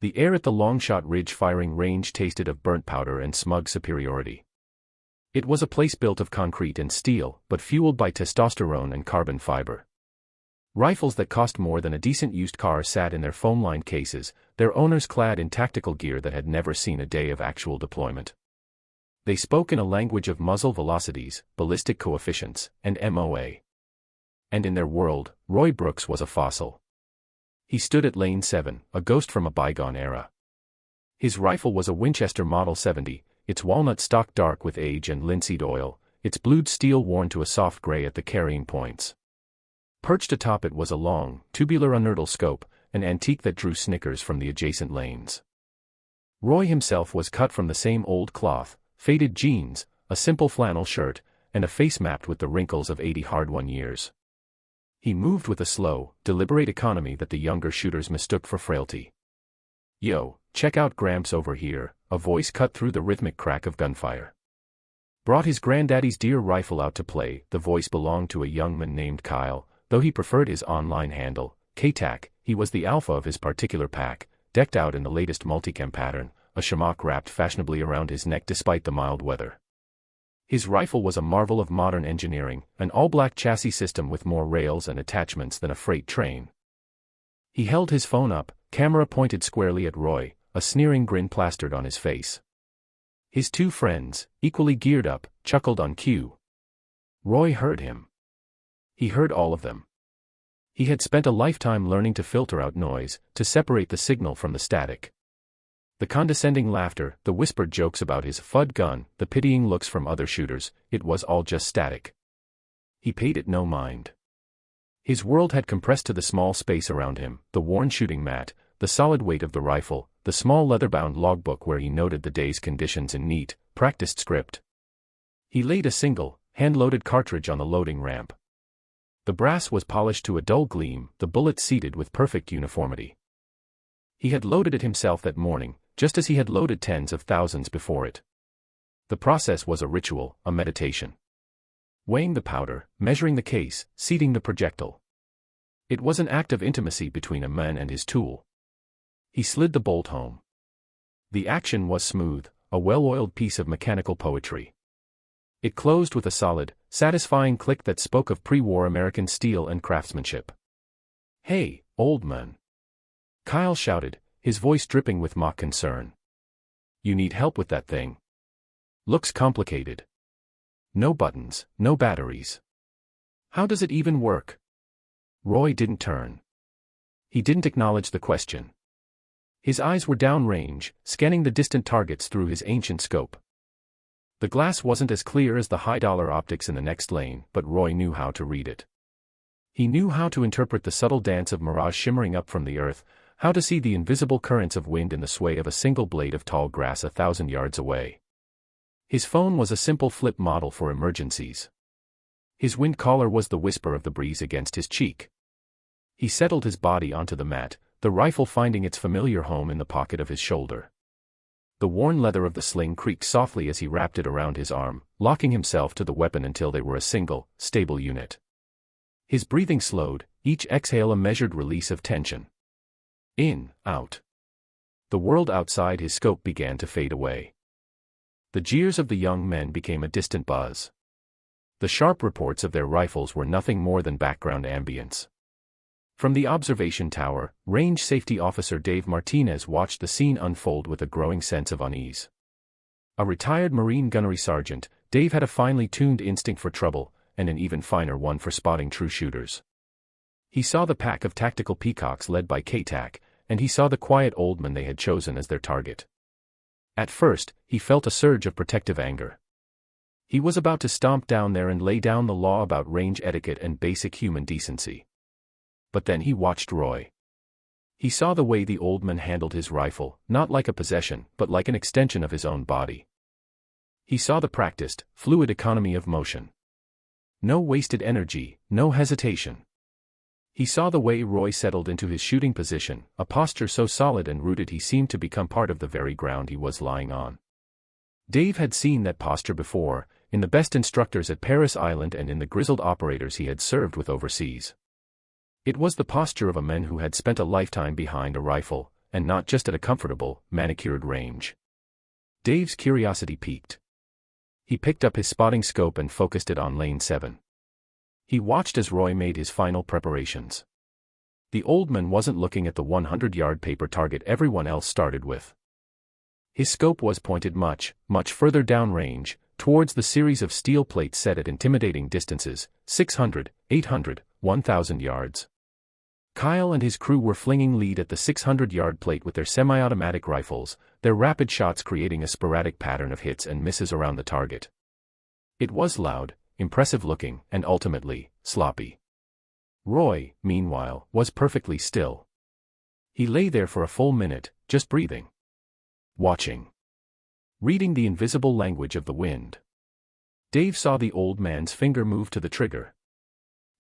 The air at the Longshot Ridge firing range tasted of burnt powder and smug superiority. It was a place built of concrete and steel, but fueled by testosterone and carbon fiber. Rifles that cost more than a decent used car sat in their foam-lined cases, their owners clad in tactical gear that had never seen a day of actual deployment. They spoke in a language of muzzle velocities, ballistic coefficients, and MOA. And in their world, Roy Brooks was a fossil. He stood at lane 7, a ghost from a bygone era. His rifle was a Winchester Model 70, its walnut stock dark with age and linseed oil, its blued steel worn to a soft gray at the carrying points. Perched atop it was a long, tubular unertl scope, an antique that drew snickers from the adjacent lanes. Roy himself was cut from the same old cloth, faded jeans, a simple flannel shirt, and a face mapped with the wrinkles of 80 hard-won years. He moved with a slow, deliberate economy that the younger shooters mistook for frailty. "Yo, check out Gramps over here," a voice cut through the rhythmic crack of gunfire. Brought his granddaddy's deer rifle out to play. The voice belonged to a young man named Kyle, though he preferred his online handle, K-Tac. He was the alpha of his particular pack, decked out in the latest multicam pattern, a shamrock wrapped fashionably around his neck despite the mild weather. His rifle was a marvel of modern engineering, an all-black chassis system with more rails and attachments than a freight train. He held his phone up, camera pointed squarely at Roy, a sneering grin plastered on his face. His two friends, equally geared up, chuckled on cue. Roy heard him. He heard all of them. He had spent a lifetime learning to filter out noise, to separate the signal from the static. The condescending laughter, the whispered jokes about his FUD gun, the pitying looks from other shooters, it was all just static. He paid it no mind. His world had compressed to the small space around him, the worn shooting mat, the solid weight of the rifle, the small leather-bound logbook where he noted the day's conditions in neat, practiced script. He laid a single, hand-loaded cartridge on the loading ramp. The brass was polished to a dull gleam, the bullet seated with perfect uniformity. He had loaded it himself that morning, just as he had loaded tens of thousands before it. The process was a ritual, a meditation. Weighing the powder, measuring the case, seating the projectile. It was an act of intimacy between a man and his tool. He slid the bolt home. The action was smooth, a well-oiled piece of mechanical poetry. It closed with a solid, satisfying click that spoke of pre-war American steel and craftsmanship. "Hey, old man!" Kyle shouted, his voice dripping with mock concern. "You need help with that thing? Looks complicated. No buttons, no batteries. How does it even work?" Roy didn't turn. He didn't acknowledge the question. His eyes were downrange, scanning the distant targets through his ancient scope. The glass wasn't as clear as the high-dollar optics in the next lane, but Roy knew how to read it. He knew how to interpret the subtle dance of mirage shimmering up from the earth, how to see the invisible currents of wind in the sway of a single blade of tall grass 1,000 yards away. His phone was a simple flip model for emergencies. His wind collar was the whisper of the breeze against his cheek. He settled his body onto the mat, the rifle finding its familiar home in the pocket of his shoulder. The worn leather of the sling creaked softly as he wrapped it around his arm, locking himself to the weapon until they were a single, stable unit. His breathing slowed, each exhale a measured release of tension. In, out. The world outside his scope began to fade away. The jeers of the young men became a distant buzz. The sharp reports of their rifles were nothing more than background ambience. From the observation tower, Range Safety Officer Dave Martinez watched the scene unfold with a growing sense of unease. A retired Marine gunnery sergeant, Dave had a finely tuned instinct for trouble, and an even finer one for spotting true shooters. He saw the pack of tactical peacocks led by K-Tac, and he saw the quiet old man they had chosen as their target. At first, he felt a surge of protective anger. He was about to stomp down there and lay down the law about range etiquette and basic human decency. But then he watched Roy. He saw the way the old man handled his rifle, not like a possession, but like an extension of his own body. He saw the practiced, fluid economy of motion. No wasted energy, no hesitation. He saw the way Roy settled into his shooting position, a posture so solid and rooted he seemed to become part of the very ground he was lying on. Dave had seen that posture before, in the best instructors at Paris Island and in the grizzled operators he had served with overseas. It was the posture of a man who had spent a lifetime behind a rifle, and not just at a comfortable, manicured range. Dave's curiosity piqued. He picked up his spotting scope and focused it on lane 7. He watched as Roy made his final preparations. The old man wasn't looking at the 100-yard paper target everyone else started with. His scope was pointed much, much further downrange, towards the series of steel plates set at intimidating distances, 600, 800, 1,000 yards. Kyle and his crew were flinging lead at the 600-yard plate with their semi-automatic rifles, their rapid shots creating a sporadic pattern of hits and misses around the target. It was loud, impressive-looking, and ultimately, sloppy. Roy, meanwhile, was perfectly still. He lay there for a full minute, just breathing. Watching. Reading the invisible language of the wind. Dave saw the old man's finger move to the trigger.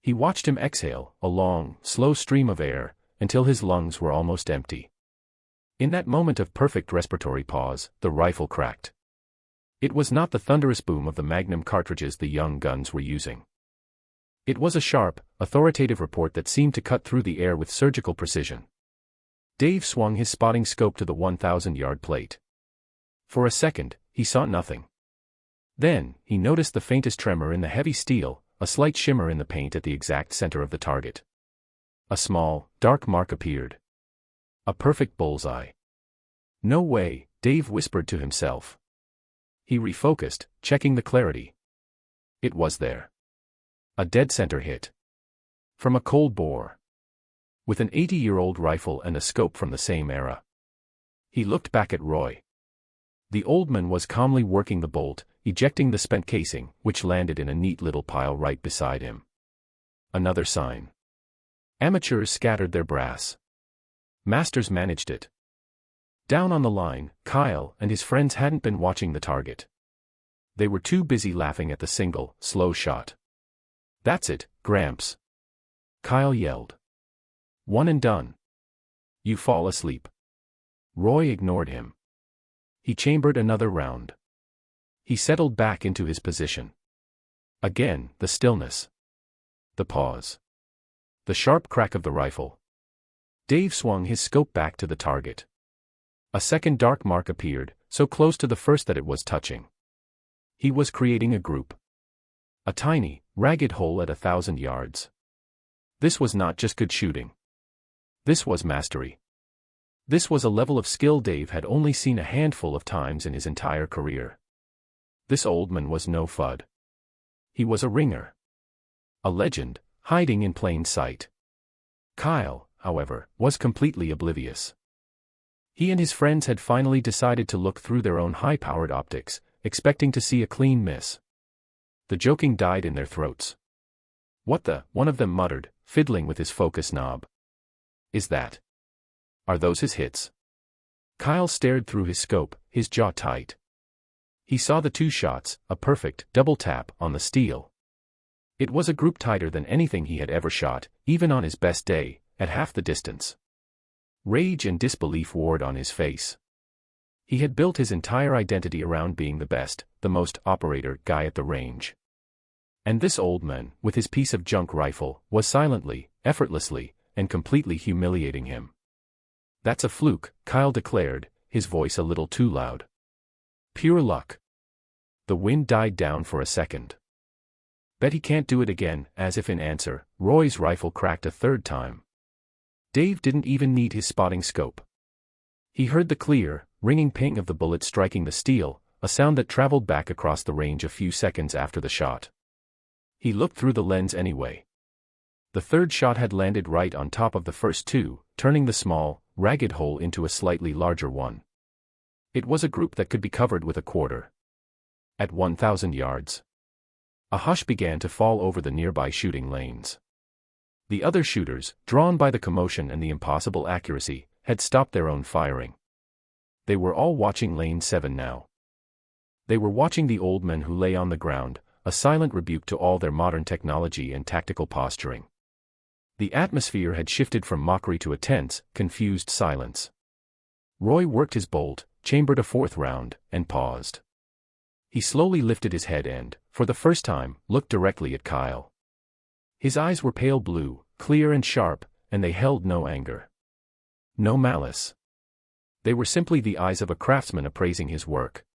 He watched him exhale, a long, slow stream of air, until his lungs were almost empty. In that moment of perfect respiratory pause, the rifle cracked. It was not the thunderous boom of the Magnum cartridges the young guns were using. It was a sharp, authoritative report that seemed to cut through the air with surgical precision. Dave swung his spotting scope to the 1,000-yard plate. For a second, he saw nothing. Then, he noticed the faintest tremor in the heavy steel, a slight shimmer in the paint at the exact center of the target. A small, dark mark appeared. A perfect bullseye. No way, Dave whispered to himself. He refocused, checking the clarity. It was there. A dead center hit. From a cold bore. With an 80-year-old rifle and a scope from the same era. He looked back at Roy. The old man was calmly working the bolt, ejecting the spent casing, which landed in a neat little pile right beside him. Another sign. Amateurs scattered their brass. Masters managed it. Down on the line, Kyle and his friends hadn't been watching the target. They were too busy laughing at the single, slow shot. "That's it, Gramps!" Kyle yelled. "One and done. You fall asleep." Roy ignored him. He chambered another round. He settled back into his position. Again, the stillness. The pause. The sharp crack of the rifle. Dave swung his scope back to the target. A second dark mark appeared, so close to the first that it was touching. He was creating a group. A tiny, ragged hole at 1,000 yards. This was not just good shooting. This was mastery. This was a level of skill Dave had only seen a handful of times in his entire career. This old man was no FUD. He was a ringer. A legend, hiding in plain sight. Kyle, however, was completely oblivious. He and his friends had finally decided to look through their own high-powered optics, expecting to see a clean miss. The joking died in their throats. "What the?" one of them muttered, fiddling with his focus knob. "Is that? Are those his hits?" Kyle stared through his scope, his jaw tight. He saw the two shots, a perfect double tap on the steel. It was a group tighter than anything he had ever shot, even on his best day, at half the distance. Rage and disbelief warred on his face. He had built his entire identity around being the best, the most operator guy at the range. And this old man, with his piece of junk rifle, was silently, effortlessly, and completely humiliating him. "That's a fluke," Kyle declared, his voice a little too loud. "Pure luck." The wind died down for a second. "Bet he can't do it again," as if in answer, Roy's rifle cracked a third time. Dave didn't even need his spotting scope. He heard the clear, ringing ping of the bullet striking the steel, a sound that traveled back across the range a few seconds after the shot. He looked through the lens anyway. The third shot had landed right on top of the first two, turning the small, ragged hole into a slightly larger one. It was a group that could be covered with a quarter. At 1,000 yards. A hush began to fall over the nearby shooting lanes. The other shooters, drawn by the commotion and the impossible accuracy, had stopped their own firing. They were all watching lane 7 now. They were watching the old man who lay on the ground, a silent rebuke to all their modern technology and tactical posturing. The atmosphere had shifted from mockery to a tense, confused silence. Roy worked his bolt, chambered a fourth round, and paused. He slowly lifted his head and, for the first time, looked directly at Kyle. His eyes were pale blue, clear and sharp, and they held no anger. No malice. They were simply the eyes of a craftsman appraising his work.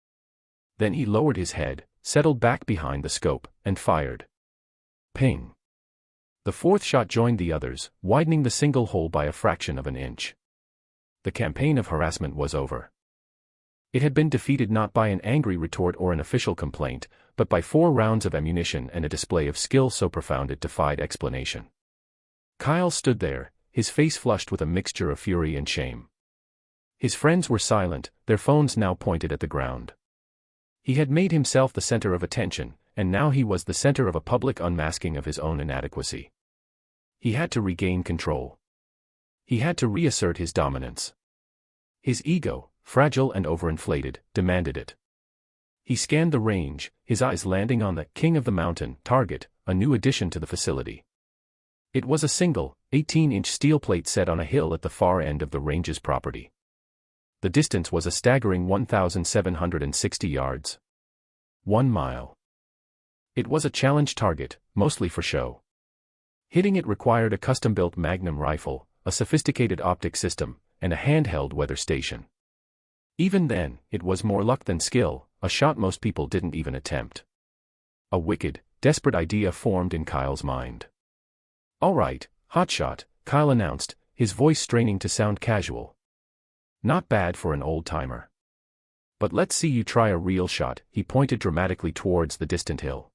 Then he lowered his head, settled back behind the scope, and fired. Ping! The fourth shot joined the others, widening the single hole by a fraction of an inch. The campaign of harassment was over. It had been defeated not by an angry retort or an official complaint, but by 4 rounds of ammunition and a display of skill so profound it defied explanation. Kyle stood there, his face flushed with a mixture of fury and shame. His friends were silent, their phones now pointed at the ground. He had made himself the center of attention, and now he was the center of a public unmasking of his own inadequacy. He had to regain control. He had to reassert his dominance. His ego, fragile and overinflated, demanded it. He scanned the range, his eyes landing on the king of the mountain target, a new addition to the facility. It was a single, 18-inch steel plate set on a hill at the far end of the range's property. The distance was a staggering 1,760 yards. 1 mile. It was a challenge target, mostly for show. Hitting it required a custom-built Magnum rifle, a sophisticated optic system, and a handheld weather station. Even then, it was more luck than skill, a shot most people didn't even attempt. A wicked, desperate idea formed in Kyle's mind. "All right, hotshot," Kyle announced, his voice straining to sound casual. "Not bad for an old-timer. But let's see you try a real shot." He pointed dramatically towards the distant hill.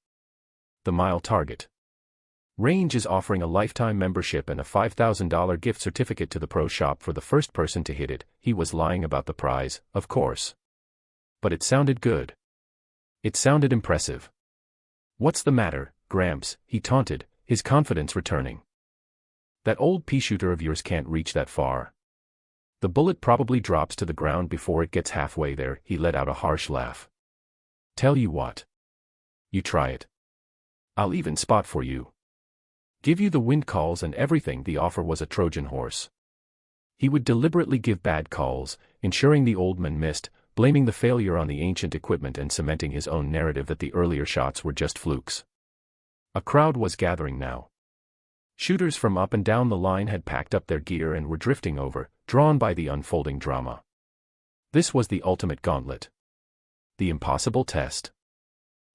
"The mile target. Range is offering a lifetime membership and a $5,000 gift certificate to the pro shop for the first person to hit it." He was lying about the prize, of course. But it sounded good. It sounded impressive. "What's the matter, Gramps?" he taunted, his confidence returning. "That old pea-shooter of yours can't reach that far. The bullet probably drops to the ground before it gets halfway there." He let out a harsh laugh. "Tell you what. You try it. I'll even spot for you. Give you the wind calls and everything." The offer was a Trojan horse. He would deliberately give bad calls, ensuring the old man missed, blaming the failure on the ancient equipment and cementing his own narrative that the earlier shots were just flukes. A crowd was gathering now. Shooters from up and down the line had packed up their gear and were drifting over, drawn by the unfolding drama. This was the ultimate gauntlet. The impossible test.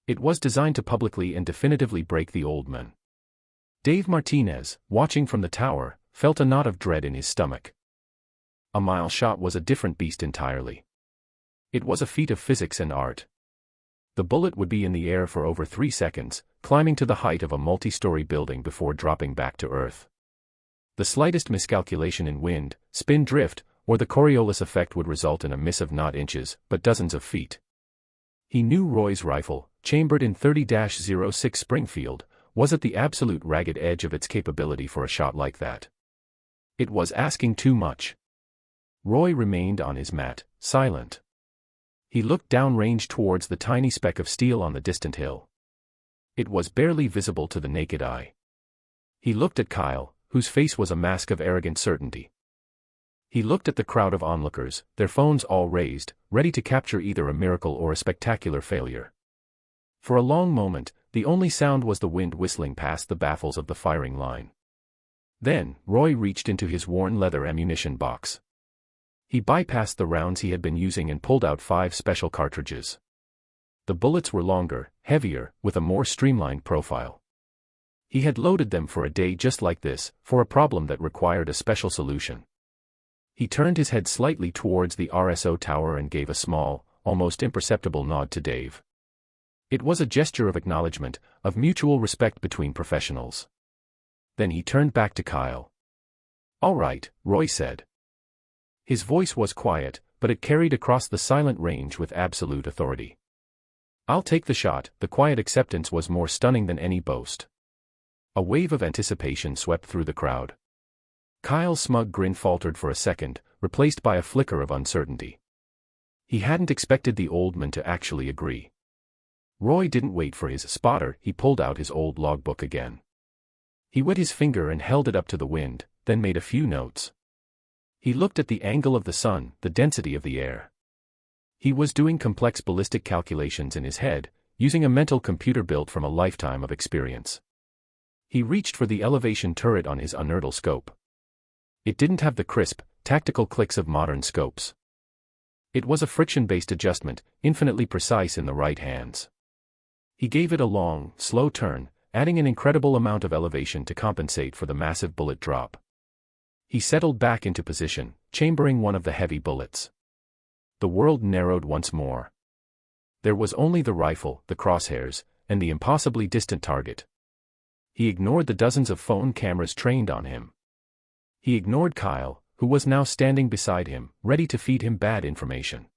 It was designed to publicly and definitively break the old man. Dave Martinez, watching from the tower, felt a knot of dread in his stomach. A mile shot was a different beast entirely. It was a feat of physics and art. The bullet would be in the air for over 3 seconds, climbing to the height of a multi-story building before dropping back to Earth. The slightest miscalculation in wind, spin drift, or the Coriolis effect would result in a miss of not inches, but dozens of feet. He knew Roy's rifle, chambered in .30-06 Springfield, was at the absolute ragged edge of its capability for a shot like that. It was asking too much. Roy remained on his mat, silent. He looked downrange towards the tiny speck of steel on the distant hill. It was barely visible to the naked eye. He looked at Kyle, whose face was a mask of arrogant certainty. He looked at the crowd of onlookers, their phones all raised, ready to capture either a miracle or a spectacular failure. For a long moment, the only sound was the wind whistling past the baffles of the firing line. Then, Roy reached into his worn leather ammunition box. He bypassed the rounds he had been using and pulled out 5 special cartridges. The bullets were longer, heavier, with a more streamlined profile. He had loaded them for a day just like this, for a problem that required a special solution. He turned his head slightly towards the RSO tower and gave a small, almost imperceptible nod to Dave. It was a gesture of acknowledgement, of mutual respect between professionals. Then he turned back to Kyle. "All right," Roy said. His voice was quiet, but it carried across the silent range with absolute authority. "I'll take the shot." The quiet acceptance was more stunning than any boast. A wave of anticipation swept through the crowd. Kyle's smug grin faltered for a second, replaced by a flicker of uncertainty. He hadn't expected the old man to actually agree. Roy didn't wait for his spotter. He pulled out his old logbook again. He wet his finger and held it up to the wind, then made a few notes. He looked at the angle of the sun, the density of the air. He was doing complex ballistic calculations in his head, using a mental computer built from a lifetime of experience. He reached for the elevation turret on his unertl scope. It didn't have the crisp, tactical clicks of modern scopes. It was a friction-based adjustment, infinitely precise in the right hands. He gave it a long, slow turn, adding an incredible amount of elevation to compensate for the massive bullet drop. He settled back into position, chambering one of the heavy bullets. The world narrowed once more. There was only the rifle, the crosshairs, and the impossibly distant target. He ignored the dozens of phone cameras trained on him. He ignored Kyle, who was now standing beside him, ready to feed him bad information.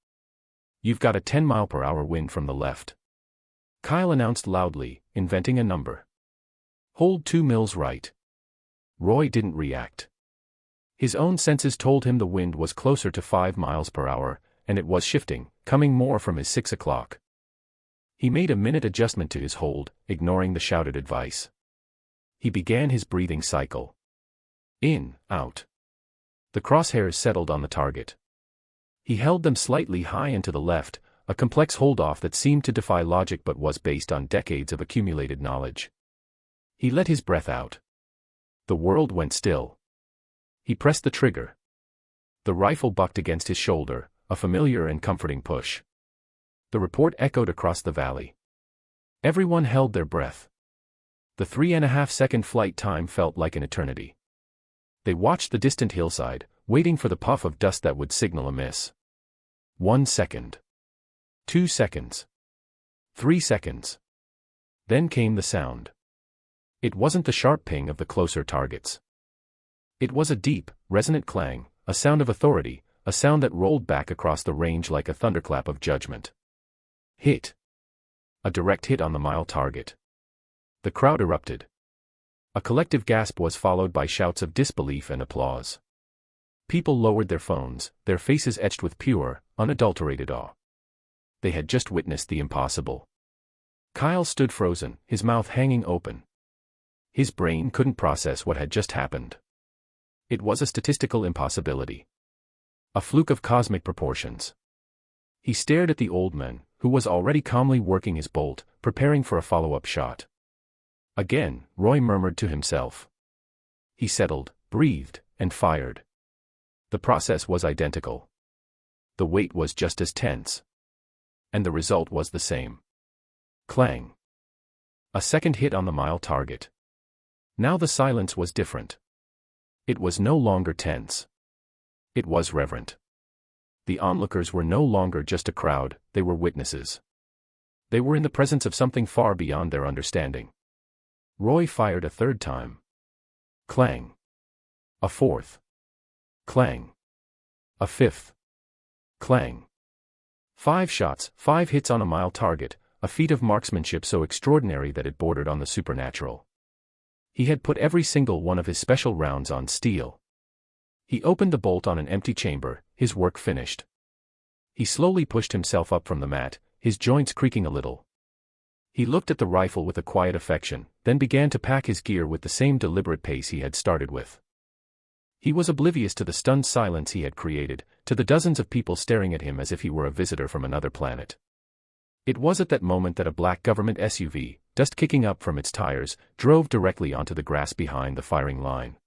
"You've got a 10-mile-per-hour wind from the left," Kyle announced loudly, inventing a number. "Hold 2 mils right." Roy didn't react. His own senses told him the wind was closer to 5 miles per hour, and it was shifting, coming more from his 6 o'clock. He made a minute adjustment to his hold, ignoring the shouted advice. He began his breathing cycle. In, out. The crosshairs settled on the target. He held them slightly high and to the left, a complex hold-off that seemed to defy logic but was based on decades of accumulated knowledge. He let his breath out. The world went still. He pressed the trigger. The rifle bucked against his shoulder, a familiar and comforting push. The report echoed across the valley. Everyone held their breath. The 3.5-second flight time felt like an eternity. They watched the distant hillside, waiting for the puff of dust that would signal a miss. 1 second. 2 seconds. 3 seconds. Then came the sound. It wasn't the sharp ping of the closer targets. It was a deep, resonant clang, a sound of authority, a sound that rolled back across the range like a thunderclap of judgment. Hit. A direct hit on the mile target. The crowd erupted. A collective gasp was followed by shouts of disbelief and applause. People lowered their phones, their faces etched with pure, unadulterated awe. They had just witnessed the impossible. Kyle stood frozen, his mouth hanging open. His brain couldn't process what had just happened. It was a statistical impossibility. A fluke of cosmic proportions. He stared at the old man, who was already calmly working his bolt, preparing for a follow-up shot. Again, Roy murmured to himself. He settled, breathed, and fired. The process was identical. The weight was just as tense. And the result was the same. Clang. A second hit on the mile target. Now the silence was different. It was no longer tense. It was reverent. The onlookers were no longer just a crowd, they were witnesses. They were in the presence of something far beyond their understanding. Roy fired a third time. Clang. A fourth. Clang. A fifth. Clang. 5 shots, 5 hits on a mile target, a feat of marksmanship so extraordinary that it bordered on the supernatural. He had put every single one of his special rounds on steel. He opened the bolt on an empty chamber, his work finished. He slowly pushed himself up from the mat, his joints creaking a little. He looked at the rifle with a quiet affection, then began to pack his gear with the same deliberate pace he had started with. He was oblivious to the stunned silence he had created, to the dozens of people staring at him as if he were a visitor from another planet. It was at that moment that a black government SUV, dust kicking up from its tires, drove directly onto the grass behind the firing line.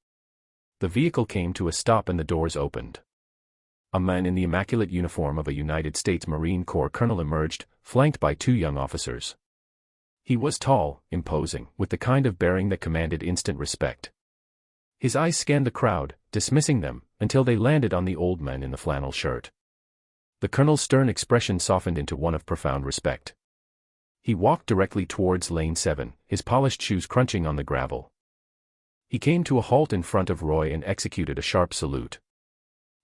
The vehicle came to a stop and the doors opened. A man in the immaculate uniform of a United States Marine Corps colonel emerged, flanked by 2 young officers. He was tall, imposing, with the kind of bearing that commanded instant respect. His eyes scanned the crowd, dismissing them, until they landed on the old man in the flannel shirt. The colonel's stern expression softened into one of profound respect. He walked directly towards Lane 7, his polished shoes crunching on the gravel. He came to a halt in front of Roy and executed a sharp salute.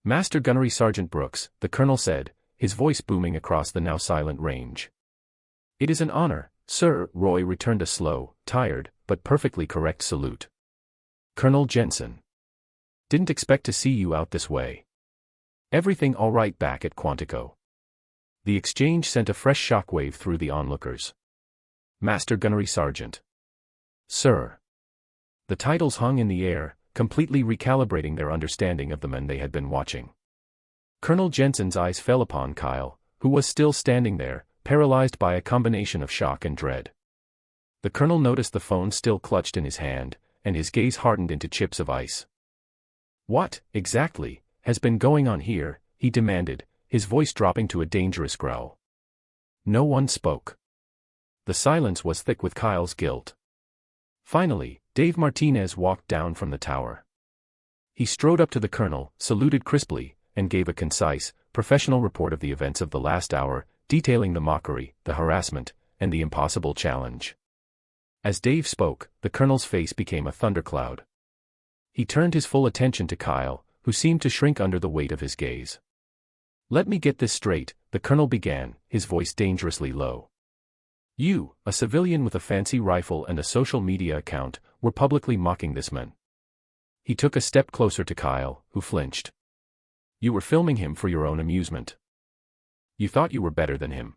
"Master Gunnery Sergeant Brooks," the colonel said, his voice booming across the now silent range. "It is an honor, sir," Roy returned a slow, tired, but perfectly correct salute. "Colonel Jensen. Didn't expect to see you out this way. Everything all right back at Quantico?" The exchange sent a fresh shockwave through the onlookers. "Master Gunnery Sergeant." "Sir." The titles hung in the air, completely recalibrating their understanding of the men they had been watching. Colonel Jensen's eyes fell upon Kyle, who was still standing there, paralyzed by a combination of shock and dread. The colonel noticed the phone still clutched in his hand, and his gaze hardened into chips of ice. "What, exactly, has been going on here?" he demanded, his voice dropping to a dangerous growl. No one spoke. The silence was thick with Kyle's guilt. Finally, Dave Martinez walked down from the tower. He strode up to the colonel, saluted crisply, and gave a concise, professional report of the events of the last hour, detailing the mockery, the harassment, and the impossible challenge. As Dave spoke, the colonel's face became a thundercloud. He turned his full attention to Kyle, who seemed to shrink under the weight of his gaze. "Let me get this straight," the colonel began, his voice dangerously low. "You, a civilian with a fancy rifle and a social media account, were publicly mocking this man." He took a step closer to Kyle, who flinched. "You were filming him for your own amusement. You thought you were better than him."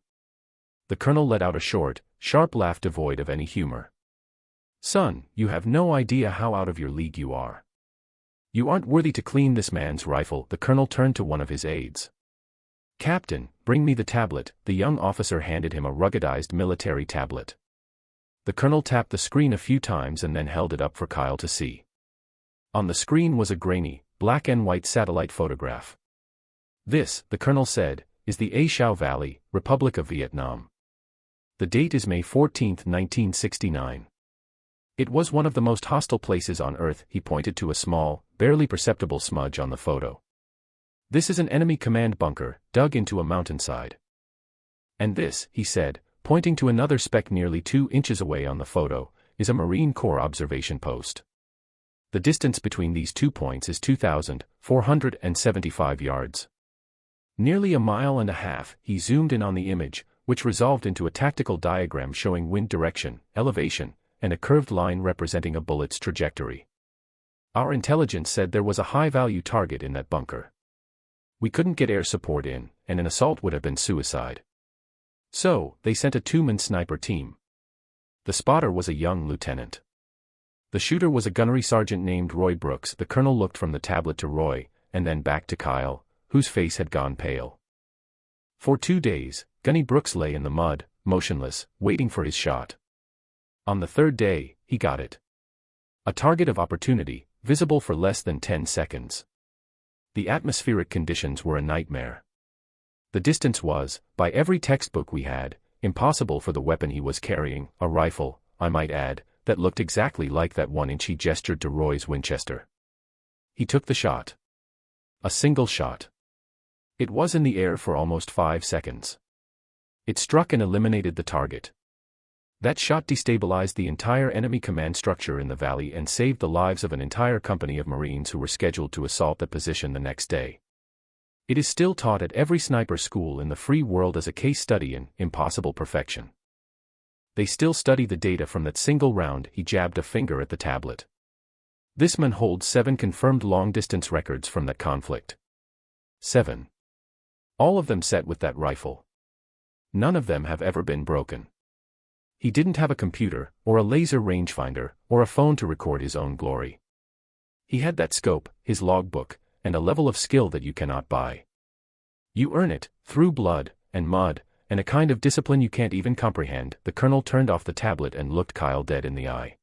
The colonel let out a short, sharp laugh devoid of any humor. "Son, you have no idea how out of your league you are. You aren't worthy to clean this man's rifle." The colonel turned to one of his aides. "Captain, bring me the tablet." The young officer handed him a ruggedized military tablet. The colonel tapped the screen a few times and then held it up for Kyle to see. On the screen was a grainy, black and white satellite photograph. "This," the colonel said, "is the A Shau Valley, Republic of Vietnam. The date is May 14, 1969. It was one of the most hostile places on Earth." He pointed to a small, barely perceptible smudge on the photo. "This is an enemy command bunker, dug into a mountainside. And this," he said, pointing to another speck nearly 2 inches away on the photo, "is a Marine Corps observation post. The distance between these 2 points is 2,475 yards. Nearly a mile and a half." He zoomed in on the image, which resolved into a tactical diagram showing wind direction, elevation, and a curved line representing a bullet's trajectory. "Our intelligence said there was a high-value target in that bunker. We couldn't get air support in, and an assault would have been suicide. So, they sent a 2-man sniper team. The spotter was a young lieutenant. The shooter was a gunnery sergeant named Roy Brooks." The colonel looked from the tablet to Roy, and then back to Kyle, whose face had gone pale. For 2 days, Gunny Brooks lay in the mud, motionless, waiting for his shot. On the 3rd day, he got it. A target of opportunity, visible for less than 10 seconds. The atmospheric conditions were a nightmare. The distance was, by every textbook we had, impossible for the weapon he was carrying, a rifle, I might add, that looked exactly like that 1-inch. He gestured to Roy's Winchester. He took the shot. A single shot. It was in the air for almost 5 seconds. It struck and eliminated the target. That shot destabilized the entire enemy command structure in the valley and saved the lives of an entire company of Marines who were scheduled to assault the position the next day. It is still taught at every sniper school in the free world as a case study in impossible perfection. They still study the data from that single round." He jabbed a finger at the tablet. "This man holds 7 confirmed long-distance records from that conflict. 7. All of them set with that rifle. None of them have ever been broken. He didn't have a computer, or a laser rangefinder, or a phone to record his own glory. He had that scope, his logbook, and a level of skill that you cannot buy. You earn it, through blood, and mud, and a kind of discipline you can't even comprehend." The colonel turned off the tablet and looked Kyle dead in the eye.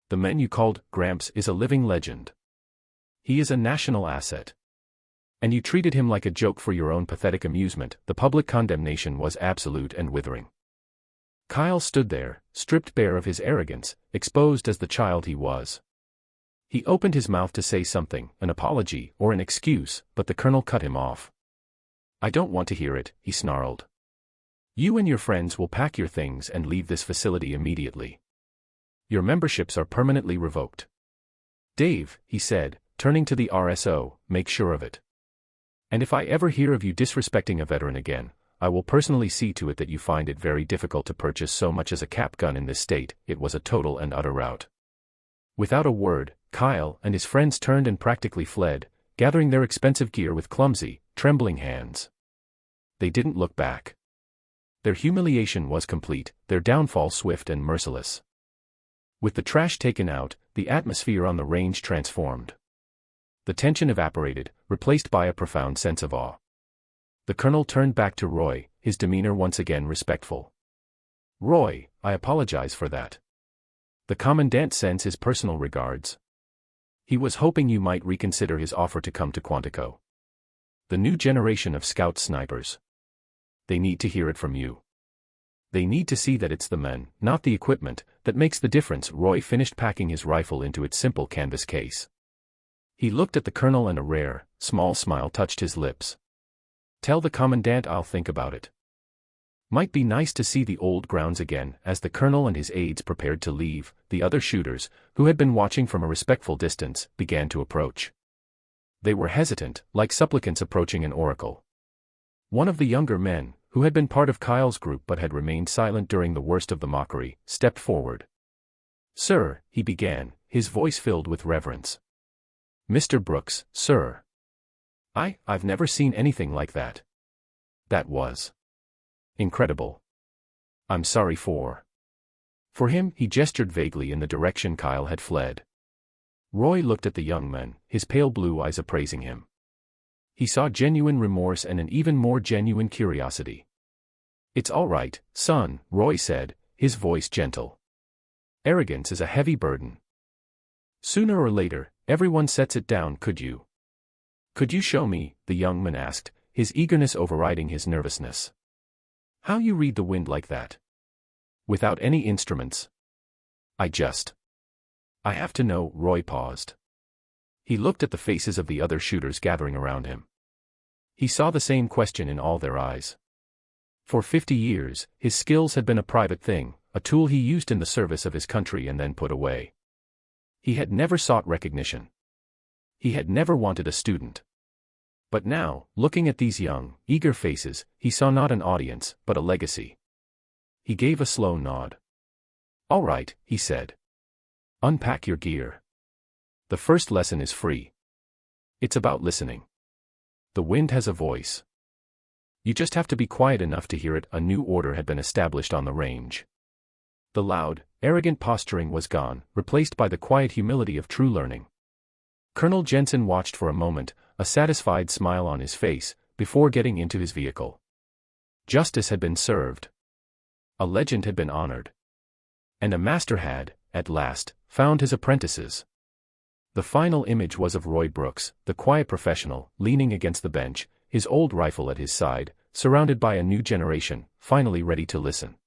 "The man you called Gramps is a living legend. He is a national asset. And you treated him like a joke for your own pathetic amusement." The public condemnation was absolute and withering. Kyle stood there, stripped bare of his arrogance, exposed as the child he was. He opened his mouth to say something, an apology or an excuse, but the colonel cut him off. "I don't want to hear it," he snarled. "You and your friends will pack your things and leave this facility immediately. Your memberships are permanently revoked. Dave," he said, turning to the RSO, "make sure of it. And if I ever hear of you disrespecting a veteran again, I will personally see to it that you find it very difficult to purchase so much as a cap gun in this state." It was a total and utter rout. Without a word, Kyle and his friends turned and practically fled, gathering their expensive gear with clumsy, trembling hands. They didn't look back. Their humiliation was complete, their downfall swift and merciless. With the trash taken out, the atmosphere on the range transformed. The tension evaporated, replaced by a profound sense of awe. The colonel turned back to Roy, his demeanor once again respectful. "Roy, I apologize for that. The commandant sends his personal regards. He was hoping you might reconsider his offer to come to Quantico." The new generation of scout snipers. They need to hear it from you. They need to see that it's the men, not the equipment, that makes the difference. Roy finished packing his rifle into its simple canvas case. He looked at the colonel and a rare, small smile touched his lips. Tell the commandant I'll think about it. Might be nice to see the old grounds again. As the colonel and his aides prepared to leave, the other shooters, who had been watching from a respectful distance, began to approach. They were hesitant, like supplicants approaching an oracle. One of the younger men, who had been part of Kyle's group but had remained silent during the worst of the mockery, stepped forward. "Sir," he began, his voice filled with reverence. "Mr. Brooks, sir. I've never seen anything like that. That was incredible. I'm sorry for him." He gestured vaguely in the direction Kyle had fled. Roy looked at the young man, his pale blue eyes appraising him. He saw genuine remorse and an even more genuine curiosity. "It's all right, son," Roy said, his voice gentle. "Arrogance is a heavy burden. Sooner or later, everyone sets it down. Could you show me," the young man asked, his eagerness overriding his nervousness, "how you read the wind like that? Without any instruments? I have to know." Roy paused. He looked at the faces of the other shooters gathering around him. He saw the same question in all their eyes. For 50 years, his skills had been a private thing, a tool he used in the service of his country and then put away. He had never sought recognition. He had never wanted a student. But now, looking at these young, eager faces, he saw not an audience, but a legacy. He gave a slow nod. "All right," he said. "Unpack your gear. The first lesson is free. It's about listening. The wind has a voice. You just have to be quiet enough to hear it." A new order had been established on the range. The loud, arrogant posturing was gone, replaced by the quiet humility of true learning. Colonel Jensen watched for a moment, a satisfied smile on his face, before getting into his vehicle. Justice had been served. A legend had been honored. And a master had, at last, found his apprentices. The final image was of Roy Brooks, the quiet professional, leaning against the bench, his old rifle at his side, surrounded by a new generation, finally ready to listen.